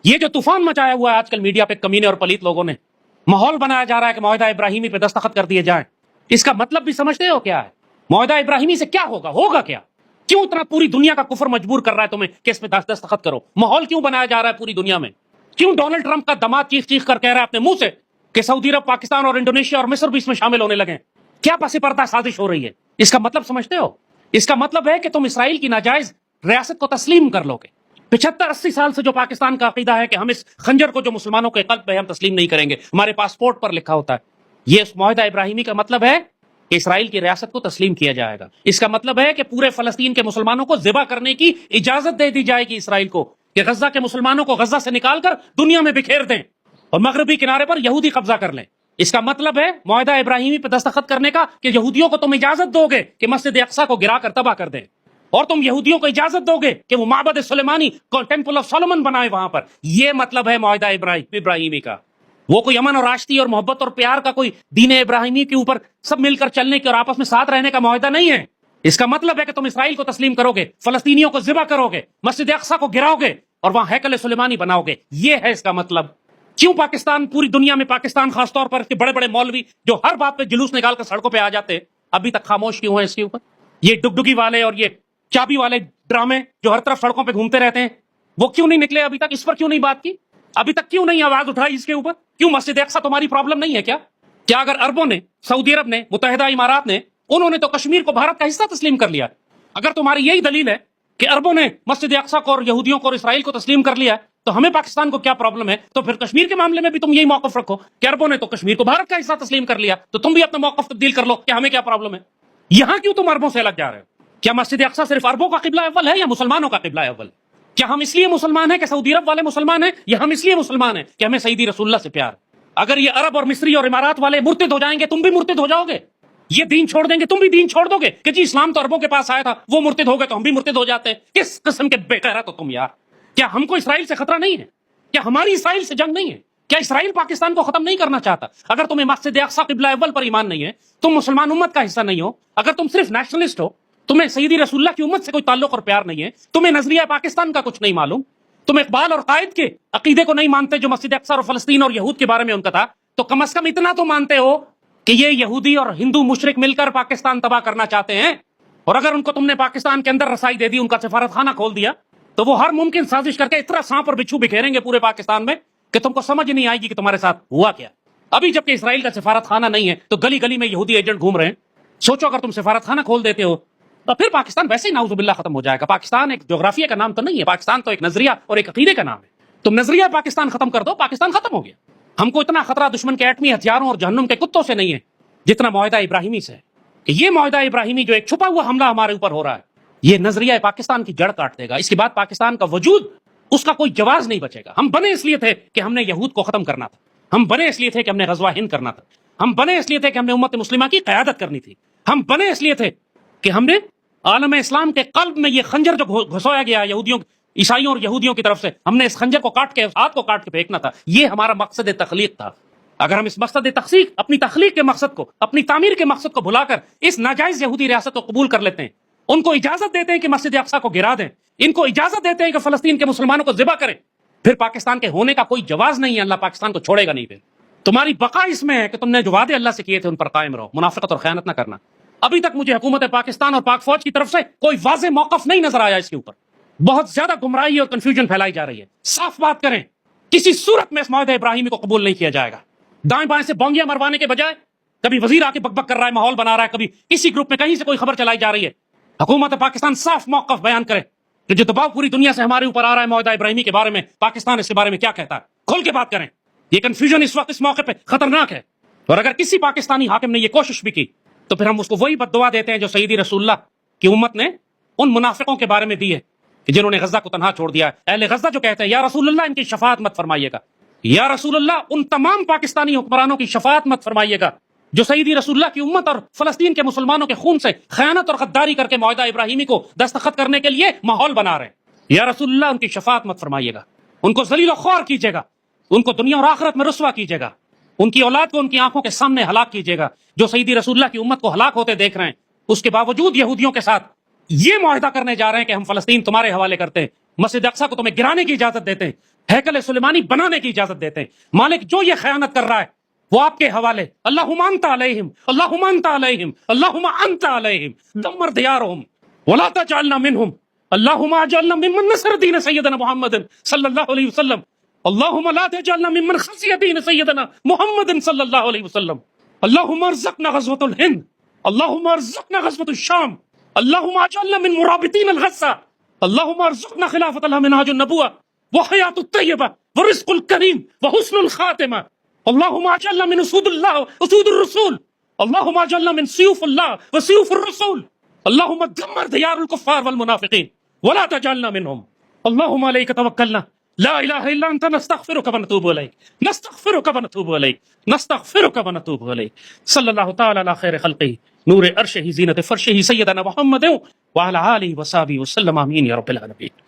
یہ جو طوفان مچایا ہوا ہے آج کل میڈیا پہ کمینے اور پلیت لوگوں نے، ماحول بنایا جا رہا ہے کہ معاہدہ ابراہیمی پہ دستخط کر دیے جائیں، اس کا مطلب بھی سمجھتے ہو کیا ہے؟ معاہدہ ابراہیمی سے کیا ہوگا کیا؟ کیوں اتنا پوری دنیا کا کفر مجبور کر رہا ہے تمہیں کہ اس پہ دستخط کرو؟ ماحول کیوں بنایا جا رہا ہے پوری دنیا میں؟ کیوں ڈونلڈ ٹرمپ کا دماد چیخ چیخ کر کہہ رہا ہے اپنے منہ سے کہ سعودی عرب، پاکستان اور انڈونیشیا اور مصر بھی اس میں شامل ہونے لگے؟ کیا پس پردہ سازش ہو رہی ہے؟ اس کا مطلب سمجھتے ہو؟ اس کا مطلب ہے کہ تم اسرائیل کی ناجائز ریاست کو تسلیم کر لو گے۔ 75-80 سال سے جو پاکستان کا عقیدہ ہے کہ ہم اس خنجر کو جو مسلمانوں کے قلب پہ ہم تسلیم نہیں کریں گے، ہمارے پاسپورٹ پر لکھا ہوتا ہے، یہ اس معاہدہ ابراہیمی کا مطلب ہے کہ اسرائیل کی ریاست کو تسلیم کیا جائے گا۔ اس کا مطلب ہے کہ پورے فلسطین کے مسلمانوں کو ذبح کرنے کی اجازت دے دی جائے گی اسرائیل کو، کہ غزہ کے مسلمانوں کو غزہ سے نکال کر دنیا میں بکھیر دیں اور مغربی کنارے پر یہودی قبضہ کر لیں۔ اس کا مطلب ہے معاہدہ ابراہیمی پہ دستخط کرنے کا کہ یہودیوں کو تم اجازت دو گے کہ مسجد اقصی کو گرا کر تباہ کر دیں، اور تم یہودیوں کو اجازت دو گے کہ وہ معبد سلیمانی کو ٹیمپل آف سولومن بنائے وہاں پر۔ یہ مطلب ہے معاہدہ ابراہیمی کا۔ وہ کوئی امن اور آشتی اور محبت اور پیار کا کوئی دین ابراہیمی کے اوپر سب مل کر چلنے کے اور آپس میں ساتھ رہنے کا معاہدہ نہیں ہے۔ اس کا مطلب ہے کہ تم اسرائیل کو تسلیم کرو گے، فلسطینیوں کو ذبح کرو گے، مسجد اقصی کو گراؤ گے اور وہاں ہیکل سلیمانی بناؤ گے۔ یہ ہے اس کا مطلب۔ کیوں پاکستان، پوری دنیا میں پاکستان خاص طور پر کے بڑے بڑے مولوی جو ہر بات پہ جلوس نکال کر سڑکوں پہ آ جاتے ہیں، ابھی تک خاموش کیوں ہیں اس کے اوپر؟ یہ ڈگڈگی والے اور یہ چابی والے ڈرامے جو ہر طرف سڑکوں پہ گھومتے رہتے ہیں، وہ کیوں نہیں نکلے ابھی تک؟ اس پر کیوں نہیں بات کی؟ ابھی تک کیوں نہیں آواز اٹھائی اس کے اوپر؟ کیوں مسجد اقصی تمہاری پرابلم نہیں ہے کیا؟ کیا اگر عربوں نے، سعودی عرب نے، متحدہ امارات نے، انہوں نے تو کشمیر کو بھارت کا حصہ تسلیم کر لیا، اگر تمہاری یہی دلیل ہے کہ عربوں نے مسجد اقصی کو اور یہودیوں کو اور اسرائیل کو تسلیم کر لیا تو ہمیں پاکستان کو کیا پرابلم ہے؟ تو پھر کشمیر کے معاملے میں بھی تم یہی موقف رکھو کہ عربوں نے تو کشمیر کو بھارت کا حصہ تسلیم کر لیا، تو تم بھی اپنا موقف تبدیل کر لو کہ ہمیں کیا پرابلم ہے۔ یہاں کیوں تم عربوں سے الگ جا رہے ہو؟ کیا مسجد اقصی صرف عربوں کا قبلہ اول ہے یا مسلمانوں کا قبلہ اول؟ کیا ہم اس لیے مسلمان ہیں کہ سعودی عرب والے مسلمان ہیں، یا ہم اس لیے مسلمان ہیں کہ ہمیں سیدی رسول اللہ سے پیار؟ اگر یہ عرب اور مصری اور امارات والے مرتد ہو جائیں گے، تم بھی مرتد ہو جاؤ گے۔ یہ دین چھوڑ دیں گے، تم بھی دین چھوڑ دو گے کہ جی اسلام تو عربوں کے پاس آیا تھا، وہ مرتد ہو گئے تو ہم بھی مرتد ہو جاتے ہیں۔ کس قسم کے بے غیرت ہو تم یار! کیا ہم کو اسرائیل سے خطرہ نہیں ہے؟ کیا ہماری اسرائیل سے جنگ نہیں ہے؟ کیا اسرائیل پاکستان کو ختم نہیں کرنا چاہتا؟ اگر تمہیں مسجد اقصی قبلہ اول پر ایمان نہیں ہے، تم مسلمان امت کا حصہ نہیں ہو، اگر تم صرف نیشنلسٹ ہو، تمہیں سیدی رسول اللہ کی امت سے کوئی تعلق اور پیار نہیں ہے، تمہیں نظریہ پاکستان کا کچھ نہیں معلوم، تم اقبال اور قائد کے عقیدے کو نہیں مانتے جو مسجد اقصی اور فلسطین اور یہود کے بارے میں ان کا تھا، تو کم از کم اتنا تو مانتے ہو کہ یہ یہودی اور ہندو مشرک مل کر پاکستان تباہ کرنا چاہتے ہیں، اور اگر ان کو تم نے پاکستان کے اندر رسائی دے دی، ان کا سفارت خانہ کھول دیا، تو وہ ہر ممکن سازش کر کے اتنا سانپ اور بچھو بکھیریں گے پورے پاکستان میں کہ تم کو سمجھ نہیں آئے گی کہ تمہارے ساتھ ہوا کیا۔ ابھی جبکہ اسرائیل کا سفارت خانہ نہیں ہے تو گلی گلی میں یہودی ایجنٹ گھوم رہے ہیں۔ سوچو اگر تم سفارت خانہ کھول دیتے ہو تو پھر پاکستان ویسے ہی نعوذ باللہ ختم ہو جائے گا۔ پاکستان ایک جغرافیہ کا نام تو نہیں ہے، پاکستان تو ایک نظریہ اور ایک عقیدے کا نام ہے۔ تم نظریہ پاکستان ختم کر دو، پاکستان ختم ہو گیا۔ ہم کو اتنا خطرہ دشمن کے ایٹمی ہتھیاروں اور جہنم کے کتوں سے نہیں ہے جتنا معاہدہ ابراہیمی سے ہے، کہ یہ معاہدہ ابراہیمی جو ایک چھپا ہوا حملہ ہمارے اوپر ہو رہا ہے، یہ نظریہ پاکستان کی جڑ کاٹ دے گا۔ اس کے بعد پاکستان کا وجود، اس کا کوئی جواز نہیں بچے گا۔ ہم بنے اس لیے تھے کہ ہم نے یہود کو ختم کرنا تھا، ہم بنے اس لیے تھے کہ ہم نے غزوہ ہند کرنا تھا، ہم بنے اس لیے تھے کہ ہم نے امت مسلمہ کی قیادت کرنی تھی، ہم بنے اس لیے تھے کہ ہم نے عالم اسلام کے قلب میں یہ خنجر جو گھسویا گیا یہودیوں، عیسائیوں اور یہودیوں کی طرف سے، ہم نے اس خنجر کو کاٹ کے، ہاتھ کو کاٹ کے پھینکنا تھا۔ یہ ہمارا مقصد تخلیق تھا۔ اگر ہم اس مقصد تخلیق، اپنی تخلیق کے مقصد کو، اپنی تعمیر کے مقصد کو بھلا کر اس ناجائز یہودی ریاست کو قبول کر لیتے ہیں، ان کو اجازت دیتے ہیں کہ مسجد اقصی کو گرا دیں، ان کو اجازت دیتے ہیں کہ فلسطین کے مسلمانوں کو ذبح کریں، پھر پاکستان کے ہونے کا کوئی جواز نہیں ہے۔ اللہ پاکستان کو چھوڑے گا نہیں۔ پھر تمہاری بقا اس میں ہے کہ تم نے جو وعدے اللہ سے کیے تھے ان پر قائم رہو، منافقت اور خیانت نہ کرنا۔ ابھی تک مجھے حکومت پاکستان اور پاک فوج کی طرف سے کوئی واضح موقف نہیں نظر آیا اس کے اوپر۔ بہت زیادہ گمراہی اور کنفیوژن پھیلائی جا رہی ہے۔ صاف بات کریں، کسی صورت میں اس معاہدہ ابراہیمی کو قبول نہیں کیا جائے گا۔ دائیں بائیں سے بونگیاں مروانے کے بجائے کبھی وزیر آ کے بک بک کر رہا ہے، ماحول بنا رہا ہے، کبھی کسی گروپ میں کہیں سے کوئی خبر چلائی جا رہی ہے۔ حکومت پاکستان صاف موقف بیان کرے کہ جو دباؤ پوری دنیا سے ہمارے اوپر آ رہا ہے معاہدہ ابراہیمی کے بارے میں، پاکستان اس کے بارے میں کیا کہتا ہے، کھول کے بات کریں۔ یہ کنفیوژن اس وقت اس موقع پہ خطرناک ہے، اور اگر کسی پاکستانی حاکم نے یہ کوشش بھی کی تو پھر ہم اس کو وہی بد دعا دیتے ہیں جو سیدی رسول اللہ کی امت نے ان منافقوں کے بارے میں دی ہے کہ جنہوں نے غزہ کو تنہا چھوڑ دیا ہے۔ اہل غزہ جو کہتے ہیں یا رسول اللہ ان کی شفاعت مت فرمائیے گا، یا رسول اللہ ان تمام پاکستانی حکمرانوں کی شفاعت مت فرمائیے گا جو سیدی رسول اللہ کی امت اور فلسطین کے مسلمانوں کے خون سے خیانت اور غداری کر کے معاہدہ ابراہیمی کو دستخط کرنے کے لیے ماحول بنا رہے ہیں۔ یا رسول اللہ ان کی شفاعت مت فرمائیے گا، ان کو ذلیل و خوار کیجیے گا، ان کو دنیا اور آخرت میں رسوا کیجیے گا، ان کی اولاد کو ان کی آنکھوں کے سامنے ہلاک کیجیے گا جو سیدی رسول اللہ کی امت کو ہلاک ہوتے دیکھ رہے ہیں، اس کے باوجود یہودیوں کے ساتھ یہ معاہدہ کرنے جا رہے ہیں کہ ہم فلسطین تمہارے حوالے کرتے ہیں، مسجد اقصی کو تمہیں گرانے کی اجازت دیتے ہیں، ہیکل سلیمانی بنانے کی اجازت دیتے ہیں. مالک جو یہ خیانت کر رہا ہے وہ آپ کے حوالے. اللہم انت علیہم، اللہم انت علیہم، اللہم انت علیہم، دمر دیارہم ولا تجعلنا منہم، اللہم اجعلنا ممن نصر دین سیدنا محمد صلی اللہ علیہ وسلم، اللہم لا تجعلنا ممن خزی دین سیدنا محمد صلی اللہ علیہ وسلم، اللہم ارزقنا غزوۃ الہند، اللہم ارزقنا غزوۃ الشام، اللہم اجعلنا من مرابطین الغزہ، اللہم ارزقنا خلافت اللہ منہاج النبوہ وحیات الطیبہ ورزق الکریم وحسن الخاتمہ، اللہم اجعلنا من اسود اللہ اسود الرسول، اللہم اجعلنا من سیوف اللہ وسیوف الرسول، اللہم دمر دیار الکفار والمنافقین ولا تجعلنا منہم، اللہم علیک توکلنا لا الہ الا انت نستغفرک ونتوب الیک نستغفرک ونتوب الیک نستغفرک ونتوب الیک. صلی اللہ تعالی علی خیر خلقہ نور عرشہ زینت فرشہ سیدنا محمد وعلی آلہ وصحبہ وسلم آمین یا رب العالمین.